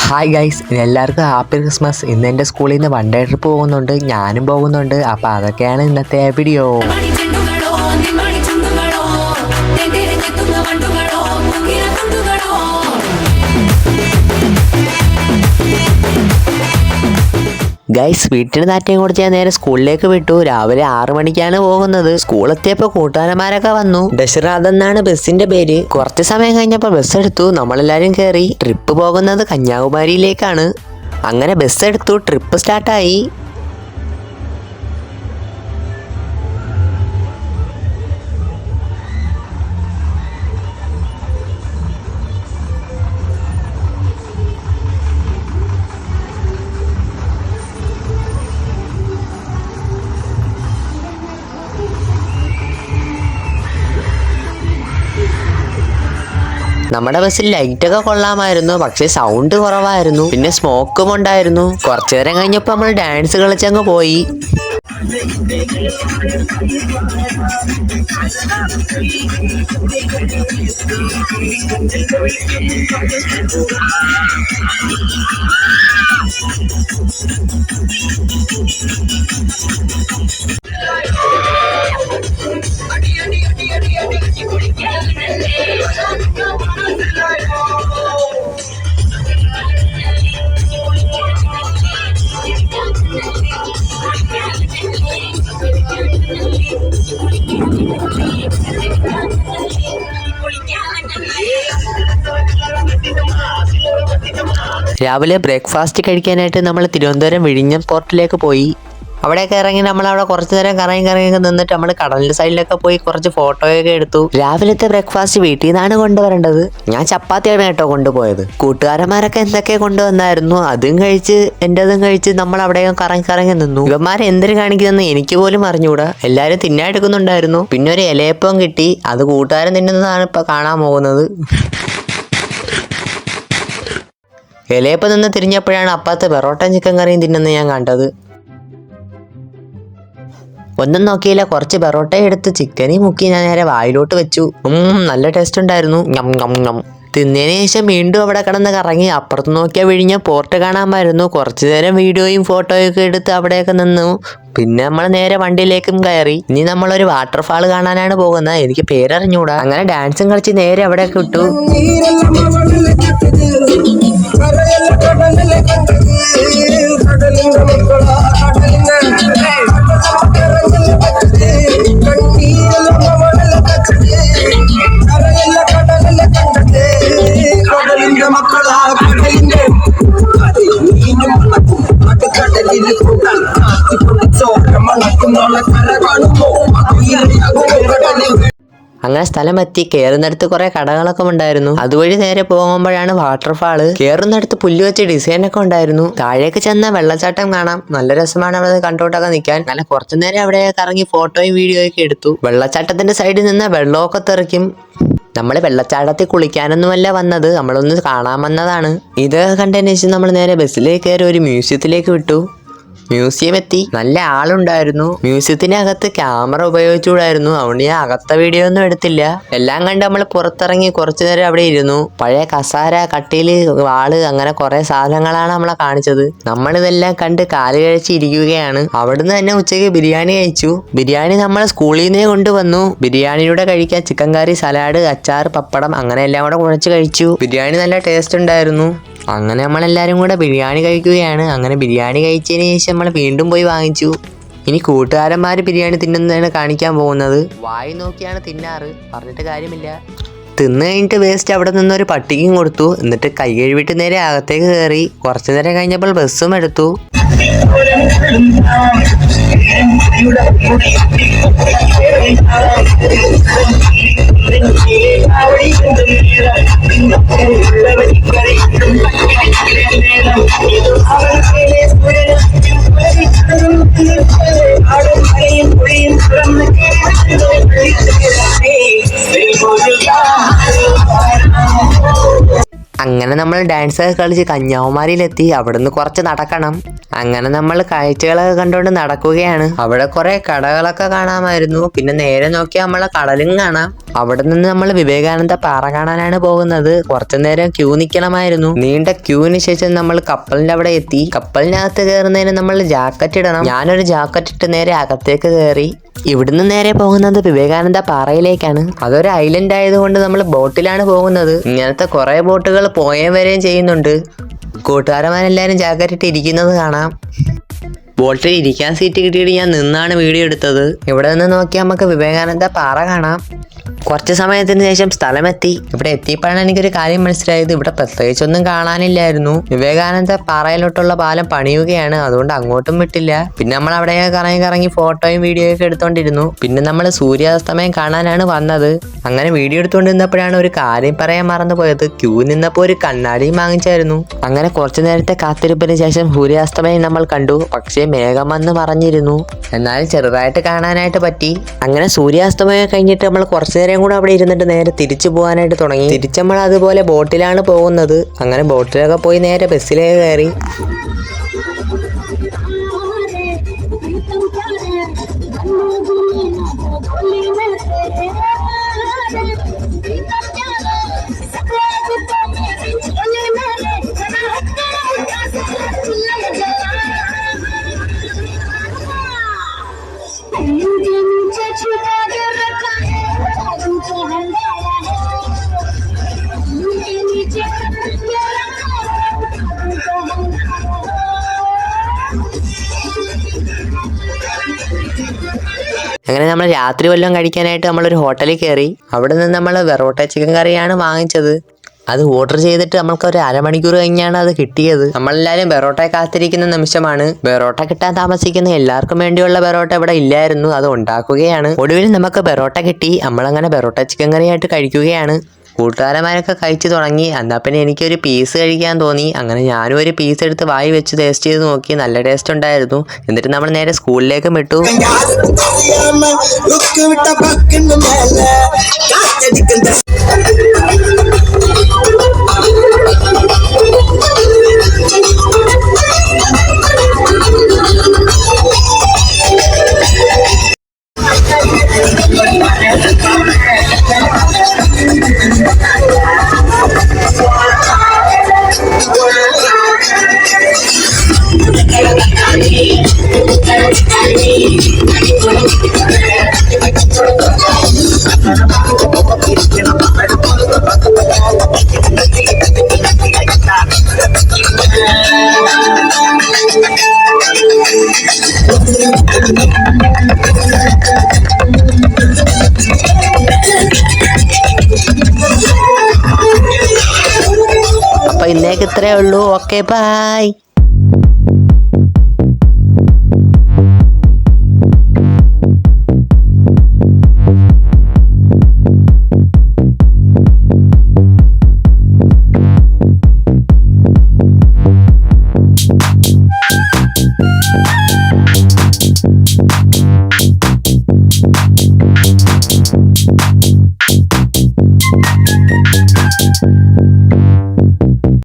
Hi guys, എല്ലാവർക്കും happy Christmas. ഇന്ന് എൻ്റെ സ്കൂളിൽ നിന്ന് വൺ ഡേ ട്രിപ്പ് പോകുന്നുണ്ട്, ഞാനും പോകുന്നുണ്ട്. അപ്പോൾ അതൊക്കെയാണ് ഇന്നത്തെ വീഡിയോ. ഗൈസ്, വീട്ടിന് നാറ്റം കൊടുത്ത് ഞാൻ നേരെ സ്കൂളിലേക്ക് വിട്ടു. രാവിലെ 6 മണിക്കാണ് പോകുന്നത്. സ്കൂളെത്തിയപ്പോൾ കൂട്ടുകാരന്മാരൊക്കെ വന്നു. ഡെഷറാദ് എന്നാണ് ബസ്സിന്റെ പേര്. കുറച്ച് സമയം കഴിഞ്ഞപ്പോൾ ബസ് എടുത്തു. നമ്മളെല്ലാവരും കയറി. ട്രിപ്പ് പോകുന്നത് കന്യാകുമാരിയിലേക്കാണ്. അങ്ങനെ ബസ് എടുത്തു. ട്രിപ്പ് സ്റ്റാർട്ടായി. നമ്മുടെ ബസ്സിൽ ലൈറ്റൊക്കെ കൊള്ളാമായിരുന്നു, പക്ഷെ സൗണ്ട് കുറവായിരുന്നു. പിന്നെ സ്മോക്കും ഉണ്ടായിരുന്നു. കുറച്ചു നേരം കഴിഞ്ഞപ്പോൾ നമ്മൾ ഡാൻസ് കളിച്ചങ്ങ് പോയി. രാവിലെ ബ്രേക്ക്ഫാസ്റ്റ് കഴിക്കാനായിട്ട് നമ്മൾ തിരുവനന്തപുരം വിഴിഞ്ഞം പോർട്ടിലേക്ക് പോയി. അവിടെയൊക്കെ ഇറങ്ങി നമ്മളവിടെ കുറച്ച് നേരം കറങ്ങി നിന്നിട്ട് നമ്മൾ കടലിൻ്റെ സൈഡിലൊക്കെ പോയി കുറച്ച് ഫോട്ടോയൊക്കെ എടുത്തു. രാവിലത്തെ ബ്രേക്ക്ഫാസ്റ്റ് വീട്ടിൽ നിന്നാണ് കൊണ്ടുവരേണ്ടത്. ഞാൻ ചപ്പാത്തിയാണ് കേട്ടോ കൊണ്ടുപോയത്. കൂട്ടുകാരന്മാരൊക്കെ എന്തൊക്കെ കൊണ്ടുവന്നായിരുന്നു. അതും കഴിച്ച് എൻ്റെതും കഴിച്ച് നമ്മൾ അവിടെയൊക്കെ കറങ്ങി നിന്നു. ഇവന്മാരെ എന്തിനു കാണിക്കുന്നെന്ന് എനിക്ക് പോലും അറിഞ്ഞുകൂടാ. എല്ലാവരും തിന്നാനെടുക്കുന്നുണ്ടായിരുന്നു. പിന്നെ ഒരു ഇലയപ്പം കിട്ടി. അത് കൂട്ടുകാരൻ തിന്നുന്നതാണ് ഇപ്പോൾ കാണാൻ പോകുന്നത്. ഇലയപ്പം നിന്ന് തിരിഞ്ഞപ്പോഴാണ് അപ്പുറത്ത് പെറോട്ട ചിക്കൻ കറിയും തിന്നുന്നത് ഞാൻ കണ്ടത്. ഒന്നും നോക്കിയില്ല, കുറച്ച് പെറോട്ട എടുത്ത് ചിക്കനും മുക്കി ഞാൻ നേരെ വായിലോട്ട് വെച്ചു. നല്ല ടേസ്റ്റ് ഉണ്ടായിരുന്നു. തിന്നതിന് ശേഷം വീണ്ടും അവിടെ കിടന്ന് കറങ്ങി. അപ്പുറത്ത് നോക്കിയാൽ വിഴിഞ്ഞ പോർട്ട് കാണാമായിരുന്നു. കുറച്ചു നേരം വീഡിയോയും ഫോട്ടോയൊക്കെ എടുത്ത് അവിടെയൊക്കെ നിന്നു. പിന്നെ നമ്മൾ നേരെ വണ്ടിയിലേക്കും കയറി. ഇനി നമ്മളൊരു വാട്ടർഫാൾ കാണാനാണ് പോകുന്നത്. എനിക്ക് പേരറിഞ്ഞൂടാ. അങ്ങനെ ഡാൻസും കളിച്ച് നേരെ അവിടെയൊക്കെ വിട്ടു. അങ്ങനെ സ്ഥലമെത്തി. കയറുന്നിടത്ത് കുറെ കടകളൊക്കെ ഉണ്ടായിരുന്നു. അതുവഴി നേരെ പോകുമ്പോഴാണ് വാട്ടർഫാള്. കയറുന്നിടത്ത് പുല്ല് വെച്ച് ഡിസൈനൊക്കെ ഉണ്ടായിരുന്നു. താഴേക്ക് ചെന്ന വെള്ളച്ചാട്ടം കാണാം. നല്ല രസമാണ് അവിടെ കണ്ടോട്ടൊക്കെ നിൽക്കാൻ. അങ്ങനെ കുറച്ചു നേരം അവിടെ കറങ്ങി ഫോട്ടോയും വീഡിയോയൊക്കെ എടുത്തു. വെള്ളച്ചാട്ടത്തിന്റെ സൈഡിൽ നിന്ന് വെള്ളമൊക്കെ തെറിക്കും. നമ്മൾ വെള്ളച്ചാട്ടത്തിൽ കുളിക്കാനൊന്നുമല്ല വന്നത്, നമ്മളൊന്ന് കാണാൻ വന്നതാണ്. ഇത് കണ്ടതിന് ശേഷം നമ്മൾ നേരെ ബസ്സിലേക്ക് കയറി ഒരു മ്യൂസിയത്തിലേക്ക് വിട്ടു. മ്യൂസിയം എത്തി. നല്ല ആളുണ്ടായിരുന്നു. മ്യൂസിയത്തിനകത്ത് ക്യാമറ ഉപയോഗിച്ചുകൂടായിരുന്നു. അതുകൊണ്ട് ഞാൻ അകത്തെ വീഡിയോ ഒന്നും എടുത്തില്ല. എല്ലാം കണ്ട് നമ്മൾ പുറത്തിറങ്ങി കുറച്ചു നേരം അവിടെ ഇരുന്നു. പഴയ കസാര, കട്ടില്, വാള്, അങ്ങനെ കുറെ സാധനങ്ങളാണ് നമ്മളെ കാണിച്ചത്. നമ്മളിതെല്ലാം കണ്ട് കാല് കഴിച്ച് ഇരിക്കുകയാണ്. അവിടുന്ന് തന്നെ ഉച്ചയ്ക്ക് ബിരിയാണി കഴിച്ചു. ബിരിയാണി നമ്മൾ സ്കൂളിൽ നിന്നേ കൊണ്ടുവന്നു. ബിരിയാണിയുടെ കഴിക്കാൻ ചിക്കൻ കറി, സലാഡ്, അച്ചാർ, പപ്പടം അങ്ങനെ എല്ലാം കൂടെ കുഴച്ച് കഴിച്ചു. ബിരിയാണി നല്ല ടേസ്റ്റ് ഉണ്ടായിരുന്നു. അങ്ങനെ നമ്മളെല്ലാവരും കൂടെ ബിരിയാണി കഴിക്കുകയാണ്. അങ്ങനെ ബിരിയാണി കഴിച്ചതിന് ശേഷം നമ്മൾ വീണ്ടും പോയി വാങ്ങിച്ചു. ഇനി കൂട്ടുകാരന്മാർ ബിരിയാണി തിന്നുന്നതാണ് കാണിക്കാൻ പോകുന്നത്. വായി നോക്കിയാണ് തിന്നാറ്, പറഞ്ഞിട്ട് കാര്യമില്ല. തിന്ന് കഴിഞ്ഞിട്ട് വേസ്റ്റ് അവിടെ നിന്നൊരു പട്ടിക്കും കൊടുത്തു. എന്നിട്ട് കൈ കഴുകിയിട്ട് നേരെ അകത്തേക്ക് കയറി. കുറച്ചു നേരം കഴിഞ്ഞപ്പോൾ ബസ്സും എടുത്തു. അങ്ങനെ നമ്മൾ ഡാൻസ് ഒക്കെ കളിച്ച് കന്യാകുമാരിയിലെത്തി. അവിടുന്ന് കുറച്ച് നടക്കണം. അങ്ങനെ നമ്മൾ കാഴ്ചകളൊക്കെ കണ്ടുകൊണ്ട് നടക്കുകയാണ്. അവിടെ കുറെ കടകളൊക്കെ കാണാമായിരുന്നു. പിന്നെ നേരെ നോക്കിയാൽ നമ്മളെ കടലും കാണാം. അവിടെ നിന്ന് നമ്മൾ വിവേകാനന്ദ പാറ കാണാനാണ് പോകുന്നത്. കുറച്ചു നേരം ക്യൂ നിൽക്കണമായിരുന്നു. നീണ്ട ക്യൂവിന് ശേഷം നമ്മൾ കപ്പലിന്റെ അവിടെ എത്തി. കപ്പലിനകത്ത് കയറുന്നതിന് നമ്മൾ ജാക്കറ്റ് ഇടണം. ഞാനൊരു ജാക്കറ്റ് ഇട്ട് നേരെ അകത്തേക്ക് കയറി. ഇവിടുന്ന് നേരെ പോകുന്നത് വിവേകാനന്ദ പാറയിലേക്കാണ്. അതൊരു ഐലൻഡ് ആയതുകൊണ്ട് നമ്മൾ ബോട്ടിലാണ് പോകുന്നത്. ഇങ്ങനത്തെ കുറെ ബോട്ടുകൾ പോയേം വരെയും ചെയ്യുന്നുണ്ട്. കൂട്ടുകാരന്മാരെല്ലാവരും ജാക്കറ്റ് ഇട്ട് ഇരിക്കുന്നത് കാണാം. ബോട്ടിൽ ഇരിക്കാൻ സീറ്റ് കിട്ടിയിട്ട് ഞാൻ നിന്നാണ് വീഡിയോ എടുത്തത്. ഇവിടെ നിന്ന് നോക്കിയാൽ നമുക്ക് വിവേകാനന്ദ പാറ കാണാം. കുറച്ച് സമയത്തിന് ശേഷം സ്ഥലമെത്തി. ഇവിടെ എത്തിയപ്പോഴാണ് എനിക്കൊരു കാര്യം മനസ്സിലായത്. ഇവിടെ പ്രത്യേകിച്ചൊന്നും കാണാനില്ലായിരുന്നു. വിവേകാനന്ദ പാറയിലോട്ടുള്ള പാലം പണിയുകയാണ്. അതുകൊണ്ട് അങ്ങോട്ടും വിട്ടില്ല. പിന്നെ നമ്മൾ അവിടെ കറങ്ങി ഫോട്ടോയും വീഡിയോയും ഒക്കെ എടുത്തോണ്ടിരുന്നു. പിന്നെ നമ്മൾ സൂര്യാസ്തമയം കാണാനാണ് വന്നത്. അങ്ങനെ വീഡിയോ എടുത്തുകൊണ്ടിരുന്നപ്പോഴാണ് ഒരു കാര്യം പറയാൻ മറന്നു പോയത്. ക്യൂ നിന്നപ്പോൾ ഒരു കണ്ണാടിയും വാങ്ങിച്ചായിരുന്നു. അങ്ങനെ കുറച്ചു നേരത്തെ കാത്തിരിപ്പിന് ശേഷം സൂര്യാസ്തമയം നമ്മൾ കണ്ടു. പക്ഷേ മേഘം വന്ന് മറഞ്ഞിരുന്നു. എന്നാലും ചെറുതായിട്ട് കാണാനായിട്ട് പറ്റി. അങ്ങനെ സൂര്യാസ്തമയം കഴിഞ്ഞിട്ട് നമ്മൾ കുറച്ചു നേരം കൂടെ അവിടെ ഇരുന്നിട്ട് നേരെ തിരിച്ചു പോകാനായിട്ട് തുടങ്ങി. തിരിച്ച് നമ്മൾ അതുപോലെ ബോട്ടിലാണ് പോകുന്നത്. അങ്ങനെ ബോട്ടിലൊക്കെ പോയി നേരെ ബസ്സിലേക്ക് കയറി. അങ്ങനെ നമ്മൾ രാത്രി വല്ലതും കഴിക്കാനായിട്ട് നമ്മളൊരു ഹോട്ടലിൽ കയറി. അവിടെ നിന്ന് നമ്മൾ വെറോട്ട ചിക്കൻ കറിയാണ് വാങ്ങിച്ചത്. അത് ഓർഡർ ചെയ്തിട്ട് നമ്മൾക്ക് ഒരു അരമണിക്കൂർ കഴിഞ്ഞാണ് അത് കിട്ടിയത്. നമ്മളെല്ലാവരും ബെറോട്ട കാത്തിരിക്കുന്ന നിമിഷമാണ്. ബെറോട്ട കിട്ടാൻ താമസിക്കുന്ന എല്ലാവർക്കും വേണ്ടിയുള്ള ബെറോട്ട ഇവിടെ ഇല്ലായിരുന്നു. അത് ഉണ്ടാക്കുകയാണ്. ഒടുവിൽ നമുക്ക് ബെറോട്ട കിട്ടി. നമ്മളങ്ങനെ ബെറോട്ട ചിക്കൻ കറിയായിട്ട് കഴിക്കുകയാണ്. കൂട്ടുകാരന്മാരൊക്കെ കഴിച്ചു തുടങ്ങി. എന്നാൽ പിന്നെ എനിക്കൊരു പീസ് കഴിക്കാൻ തോന്നി. അങ്ങനെ ഞാനും ഒരു പീസ് എടുത്ത് വായി വെച്ച് ടേസ്റ്റ് ചെയ്ത് നോക്കി. നല്ല ടേസ്റ്റ് ഉണ്ടായിരുന്നു. എന്നിട്ട് നമ്മൾ നേരെ സ്കൂളിലേക്ക് വിട്ടു. അപ്പൊ ഇന്നേക്ക് ഇത്രേ ഉള്ളൂ. Okay, by.